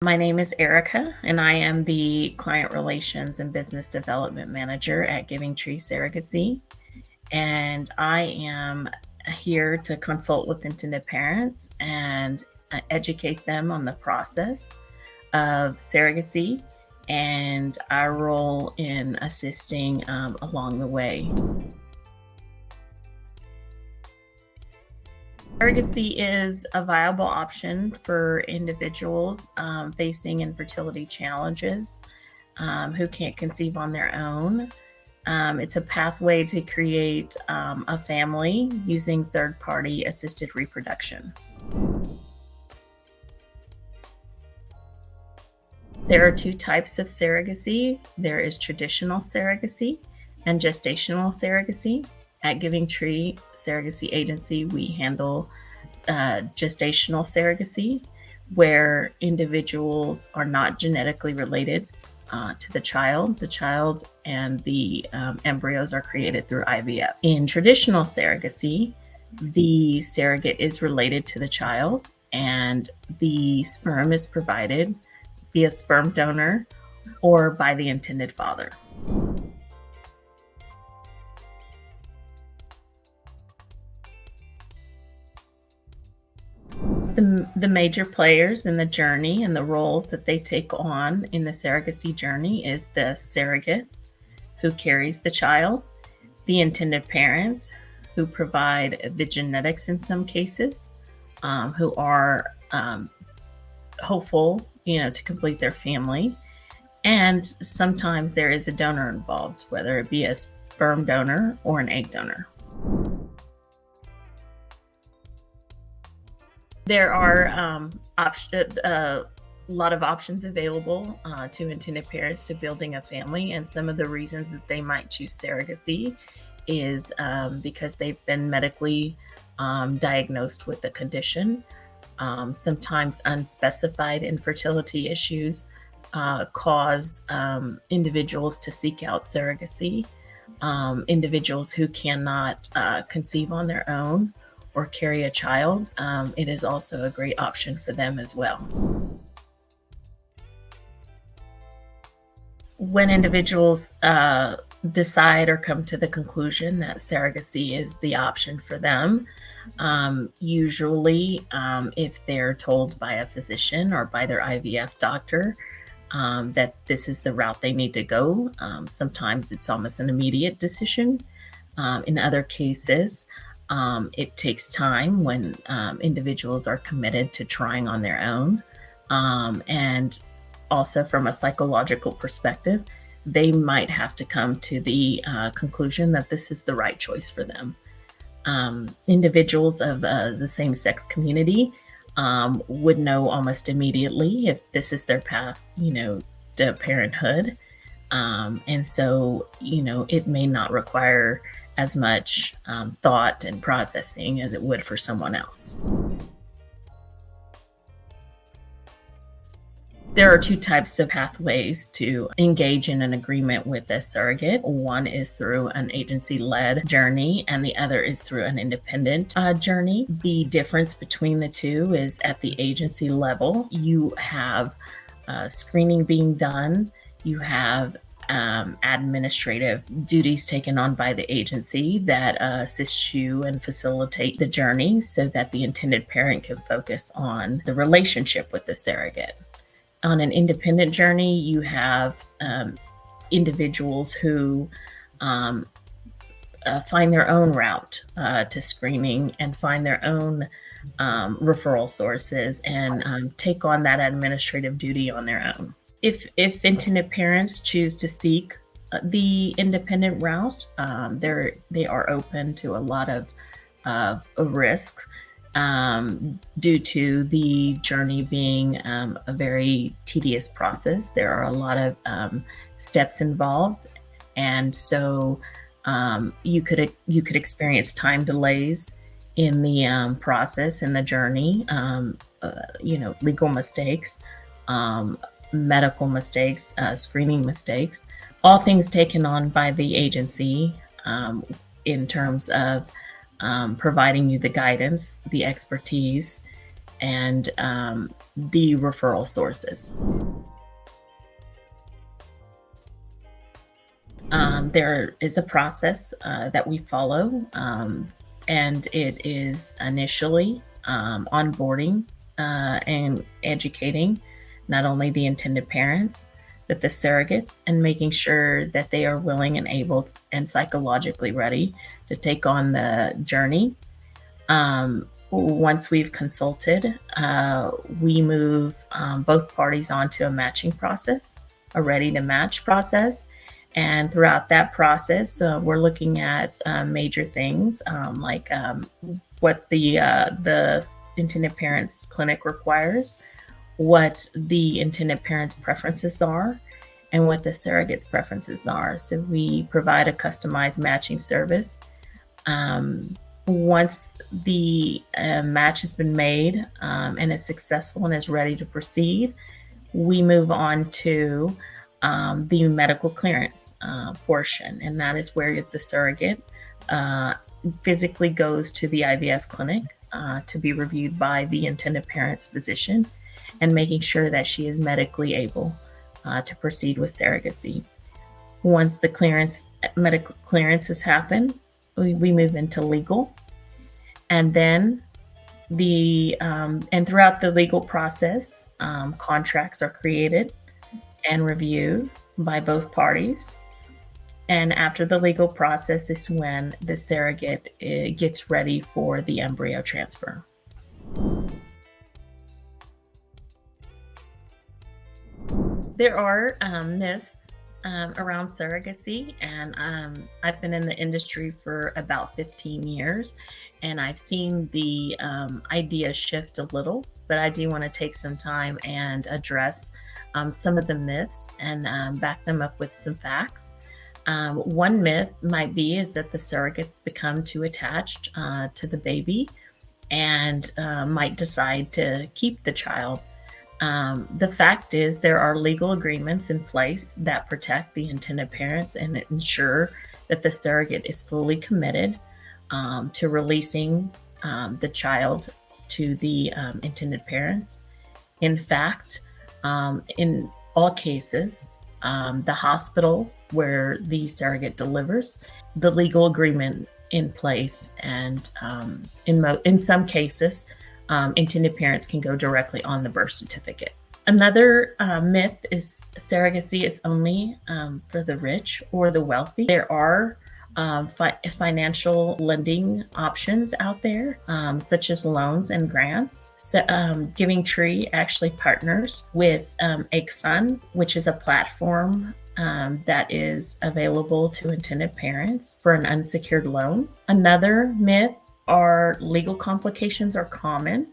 My name is Erica, and I am the Client Relations and Business Development Manager at Giving Tree Surrogacy. And I am here to consult with intended parents and educate them on the process of surrogacy and our role in assisting along the way. Surrogacy is a viable option for individuals facing infertility challenges who can't conceive on their own. It's a pathway to create a family using third-party assisted reproduction. There are two types of surrogacy. There is traditional surrogacy and gestational surrogacy. At Giving Tree Surrogacy Agency, we handle gestational surrogacy, where individuals are not genetically related to the child. The child and the embryos are created through IVF. In traditional surrogacy, the surrogate is related to the child, and the sperm is provided via sperm donor or by the intended father. The major players in the journey and the roles that they take on in the surrogacy journey is the surrogate, who carries the child, the intended parents, who provide the genetics in some cases, who are hopeful, to complete their family. And sometimes there is a donor involved, whether it be a sperm donor or an egg donor. There are a lot of options available to intended parents to building a family, and some of the reasons that they might choose surrogacy is because they've been medically diagnosed with the condition. Sometimes unspecified infertility issues cause individuals to seek out surrogacy. Individuals who cannot conceive on their own or carry a child, it is also a great option for them as well. When individuals decide or come to the conclusion that surrogacy is the option for them, usually if they're told by a physician or by their IVF doctor that this is the route they need to go, sometimes it's almost an immediate decision. In other cases, it takes time when individuals are committed to trying on their own. And also from a psychological perspective, they might have to come to the conclusion that this is the right choice for them. Individuals of the same-sex community would know almost immediately if this is their path, to parenthood. And so, it may not require as much thought and processing as it would for someone else. There are two types of pathways to engage in an agreement with a surrogate. One is through an agency-led journey, and the other is through an independent journey. The difference between the two is at the agency level, you have screening being done, you have administrative duties taken on by the agency that assist you and facilitate the journey so that the intended parent can focus on the relationship with the surrogate. On an independent journey, you have individuals who find their own route to screening and find their own referral sources and take on that administrative duty on their own. If intended parents choose to seek the independent route, they are open to a lot of risks due to the journey being a very tedious process. There are a lot of steps involved, and so you could experience time delays in the process, in the journey. Legal mistakes, medical mistakes, screening mistakes, all things taken on by the agency in terms of providing you the guidance, the expertise, and the referral sources. There is a process that we follow, and it is initially onboarding and educating not only the intended parents, but the surrogates, and making sure that they are willing and able and psychologically ready to take on the journey. Once we've consulted, we move both parties onto a matching process, a ready to match process. And throughout that process, we're looking at major things like what the intended parents clinic requires, what the intended parents' preferences are, and what the surrogate's preferences are. So we provide a customized matching service. Once the match has been made and is successful and is ready to proceed, we move on to the medical clearance portion, and that is where the surrogate physically goes to the IVF clinic to be reviewed by the intended parent's physician, and making sure that she is medically able to proceed with surrogacy. Once the medical clearance has happened, we move into legal, and then and throughout the legal process, contracts are created and reviewed by both parties. And after the legal process is when the surrogate gets ready for the embryo transfer. There are myths around surrogacy, and I've been in the industry for about 15 years, and I've seen the idea shift a little, but I do want to take some time and address some of the myths and back them up with some facts. One myth might be is that the surrogates become too attached to the baby and might decide to keep the child. The fact is there are legal agreements in place that protect the intended parents and ensure that the surrogate is fully committed to releasing the child to the intended parents. In fact, in all cases, the hospital where the surrogate delivers, the legal agreement in place, and in some cases, intended parents can go directly on the birth certificate. Another myth is surrogacy is only for the rich or the wealthy. There are financial lending options out there, such as loans and grants. So, Giving Tree actually partners with Egg Fund, which is a platform that is available to intended parents for an unsecured loan. Another myth are legal complications are common.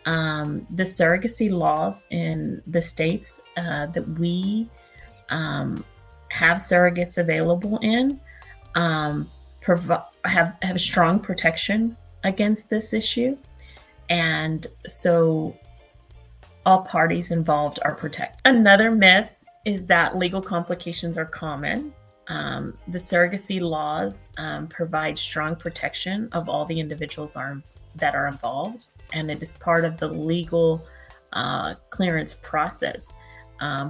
The surrogacy laws in the states that we have surrogates available in have strong protection against this issue, and so all parties involved are protected. Another myth is that legal complications are common. The surrogacy laws provide strong protection of all the individuals that are involved, and it is part of the legal clearance process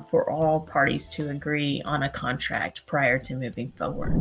for all parties to agree on a contract prior to moving forward.